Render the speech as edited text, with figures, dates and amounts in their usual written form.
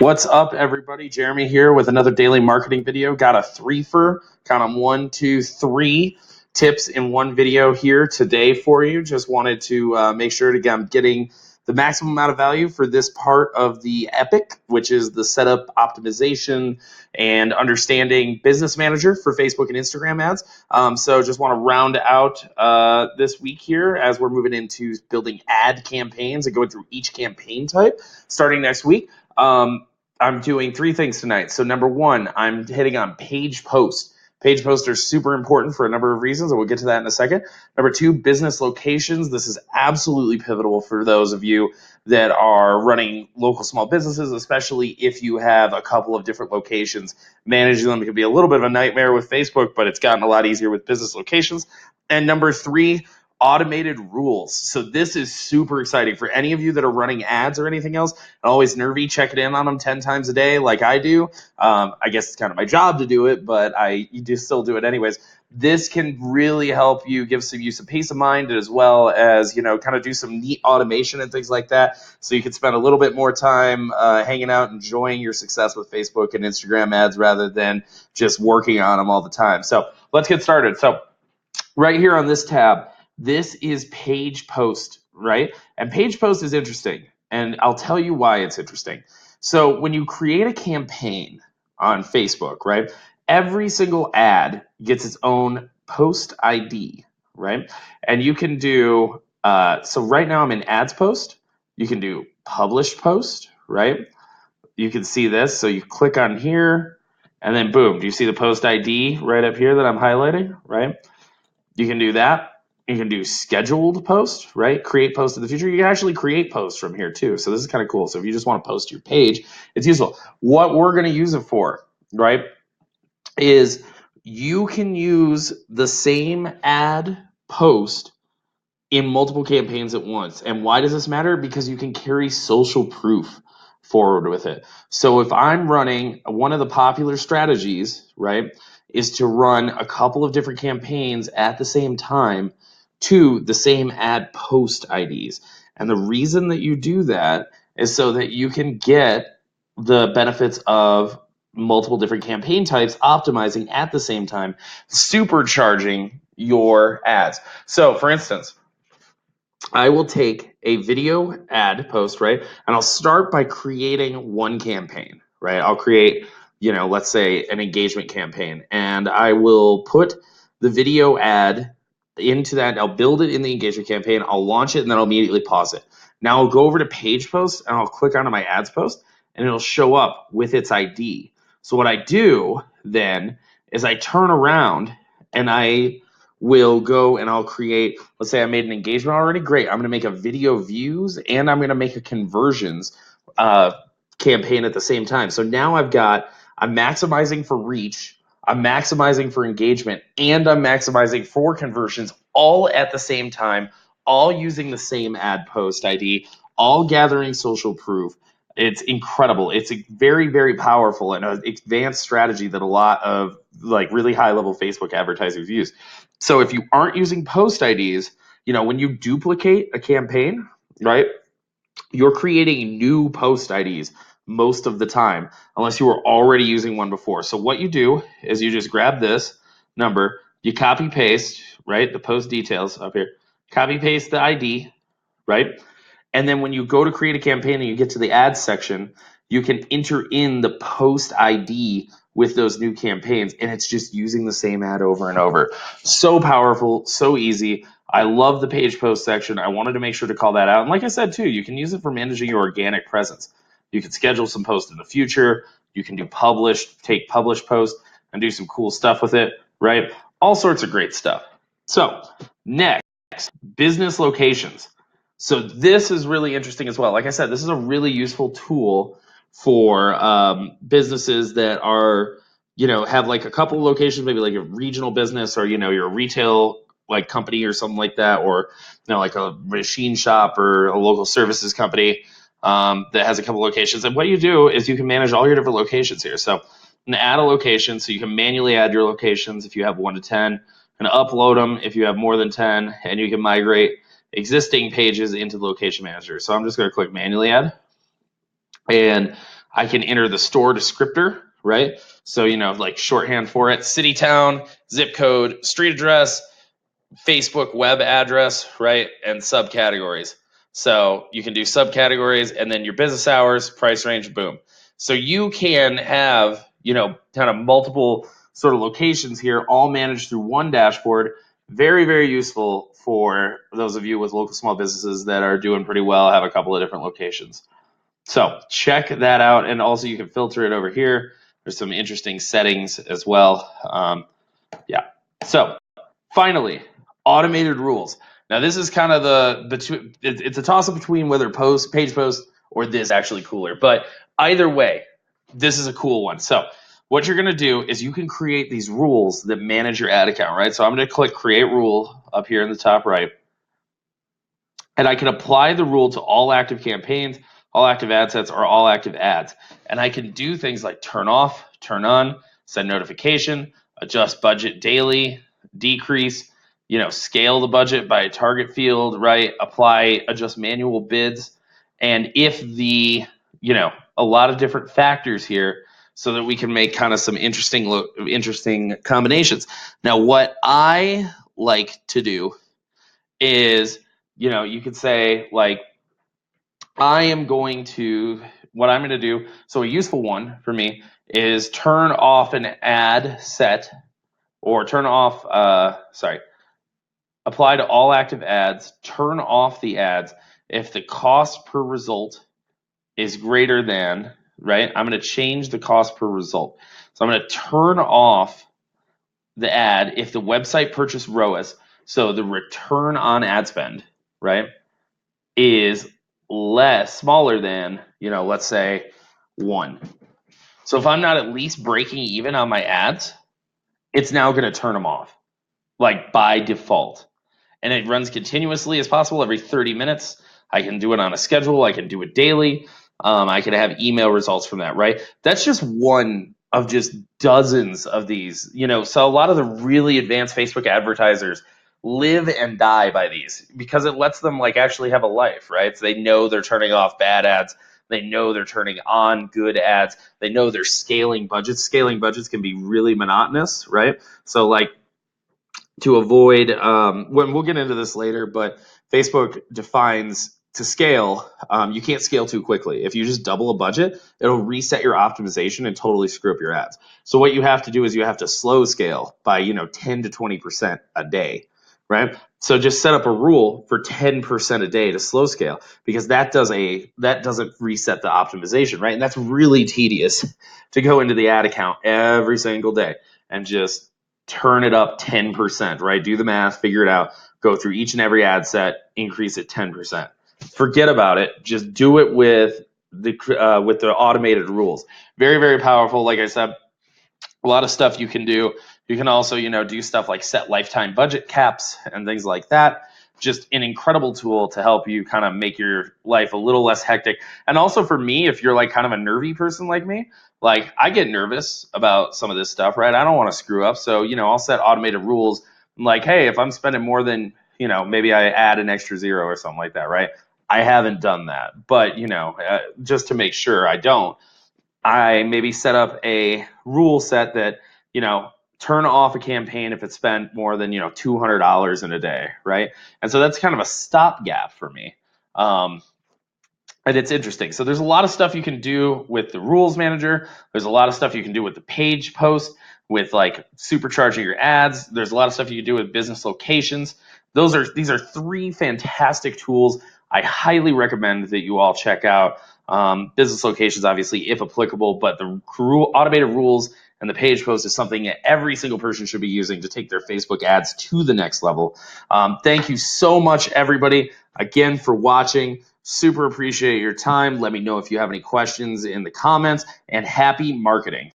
What's up, everybody? Jeremy here with another daily marketing video. Got a threefer, count them 1, 2, 3 tips in one video here today for you. Just wanted to make sure to I'm getting the maximum amount of value for this part of the epic, which is the setup optimization and understanding business manager for Facebook and Instagram ads. So just want to round out this week here as we're moving into building ad campaigns and going through each campaign type starting next week. I'm doing 3 things tonight. So number 1, I'm hitting on page post. Page posts are super important for a number of reasons, and we'll get to that in a second. Number 2, business locations. This is absolutely pivotal for those of you that are running local small businesses, especially if you have a couple of different locations. Managing them can be a little bit of a nightmare with Facebook, but it's gotten a lot easier with business locations. And number 3, automated rules. So this is super exciting for any of you that are running ads or anything else. I'm always nervy checking in on them 10 times a day like I do. I guess it's kind of my job to do it, but you just still do it anyways. This can really help you give you some peace of mind, as well as kind of do some neat automation and things like that, so you can spend a little bit more time hanging out, enjoying your success with Facebook and Instagram ads rather than just working on them all the time. So let's get started. So right here on this tab, this is page post, right? And page post is interesting, and I'll tell you why it's interesting. So when you create a campaign on Facebook, right, every single ad gets its own post ID, right? And you can do, so right now I'm in ads post. You can do published post, right? You can see this. So you click on here, and then boom, do you see the post ID right up here that I'm highlighting, right? You can do that. You can do scheduled post, right? Create post in the future. You can actually create posts from here too. So this is kind of cool. So if you just want to post your page, it's useful. What we're going to use it for, right, is you can use the same ad post in multiple campaigns at once. And why does this matter? Because you can carry social proof forward with it. So if I'm running one of the popular strategies, right, is to run a couple of different campaigns at the same time to the same ad post IDs. And the reason that you do that is so that you can get the benefits of multiple different campaign types optimizing at the same time, supercharging your ads. So for instance, I will take a video ad post, right? And I'll start by creating one campaign, right? I'll create, let's say an engagement campaign, and I will put the video ad into that. I'll build it in the engagement campaign. I'll launch it, and then I'll immediately pause it. Now I'll go over to page post, and I'll click onto my ads post, and it'll show up with its ID. So what I do then is I turn around and I will go and I'll create, let's say I made an engagement already. Great. I'm going to make a video views and I'm going to make a conversions campaign at the same time. So now I'm maximizing for reach, I'm maximizing for engagement, and I'm maximizing for conversions all at the same time, all using the same ad post ID, all gathering social proof. It's incredible. It's a very, very powerful and advanced strategy that a lot of really high level Facebook advertisers use. So if you aren't using post IDs, when you duplicate a campaign, right, you're creating new post IDs most of the time, unless you were already using one before. So what you do is you just grab this number, you copy paste, right, the post details up here, copy paste the ID, right? And then when you go to create a campaign and you get to the ads section, you can enter in the post ID with those new campaigns, and it's just using the same ad over and over. So powerful, so easy. I love the page post section. I wanted to make sure to call that out. And like I said, too, you can use it for managing your organic presence. You can schedule some posts in the future. You can do take published posts and do some cool stuff with it, right? All sorts of great stuff. So next, business locations. So this is really interesting as well. Like I said, this is a really useful tool for businesses that are, have like a couple of locations, maybe like a regional business, or, you're a retail like company or something like that, or, like a machine shop or a local services company that has a couple locations. And what you do is you can manage all your different locations here. So and add a location, so you can manually add your locations if you have 1 to 10, and upload them if you have more than 10, and you can migrate existing pages into the location manager. So I'm just going to click manually add, and I can enter the store descriptor, right? So, like shorthand for it, city, town, zip code, street address, Facebook web address, right? And subcategories. So you can do subcategories and then your business hours, price range, boom. So you can have, kind of multiple sort of locations here, all managed through one dashboard. Very, very useful for those of you with local small businesses that are doing pretty well, have a couple of different locations. So check that out. And also you can filter it over here. There's some interesting settings as well. Yeah. So finally, automated rules. Now this is kind of it's a toss up between whether page post or this is actually cooler. But either way, this is a cool one. So what you're going to do is you can create these rules that manage your ad account, right? So I'm going to click create rule up here in the top right. And I can apply the rule to all active campaigns, all active ad sets, or all active ads. And I can do things like turn off, turn on, send notification, adjust budget daily, decrease, scale the budget by a target field, right? Adjust manual bids. And if a lot of different factors here so that we can make kind of some interesting combinations. Now, what I like to do is, you could say like, what I'm going to do, so a useful one for me is turn off an ad set or apply to all active ads, turn off the ads if the cost per result is greater than, right? I'm going to change the cost per result. So I'm going to turn off the ad if the website purchase ROAS, so the return on ad spend, right, is smaller than, let's say 1. So if I'm not at least breaking even on my ads, it's now going to turn them off, like by default. And it runs continuously as possible every 30 minutes. I can do it on a schedule. I can do it daily. I can have email results from that, right? That's just one of just dozens of these, so a lot of the really advanced Facebook advertisers live and die by these because it lets them like actually have a life, right? So they know they're turning off bad ads. They know they're turning on good ads. They know they're scaling budgets. Scaling budgets can be really monotonous, right? So like, to avoid when we'll get into this later, but Facebook defines to scale, you can't scale too quickly. If you just double a budget, it'll reset your optimization and totally screw up your ads. So what you have to do is you have to slow scale by 10 to 20% a day, right? So just set up a rule for 10% a day to slow scale, because that doesn't reset the optimization, right? And that's really tedious to go into the ad account every single day and just turn it up 10%, right? Do the math, figure it out, go through each and every ad set, increase it 10%. Forget about it. Just do it with the automated rules. Very, very powerful. Like I said, a lot of stuff you can do. You can also, do stuff like set lifetime budget caps and things like that. Just an incredible tool to help you kind of make your life a little less hectic. And also for me, if you're like kind of a nervy person like me, like I get nervous about some of this stuff, right? I don't want to screw up. So, I'll set automated rules. I'm like, hey, if I'm spending more than, maybe I add an extra 0 or something like that, right? I haven't done that, but, just to make sure I don't, I maybe set up a rule set that, turn off a campaign if it's spent more than, $200 in a day, right? And so that's kind of a stopgap for me. And it's interesting. So there's a lot of stuff you can do with the rules manager. There's a lot of stuff you can do with the page post, with like supercharging your ads. There's a lot of stuff you can do with business locations. These are 3 fantastic tools I highly recommend that you all check out. Business locations, obviously, if applicable, but the automated rules and the page post is something that every single person should be using to take their Facebook ads to the next level. Thank you so much, everybody, again, for watching. Super appreciate your time. Let me know if you have any questions in the comments, and happy marketing.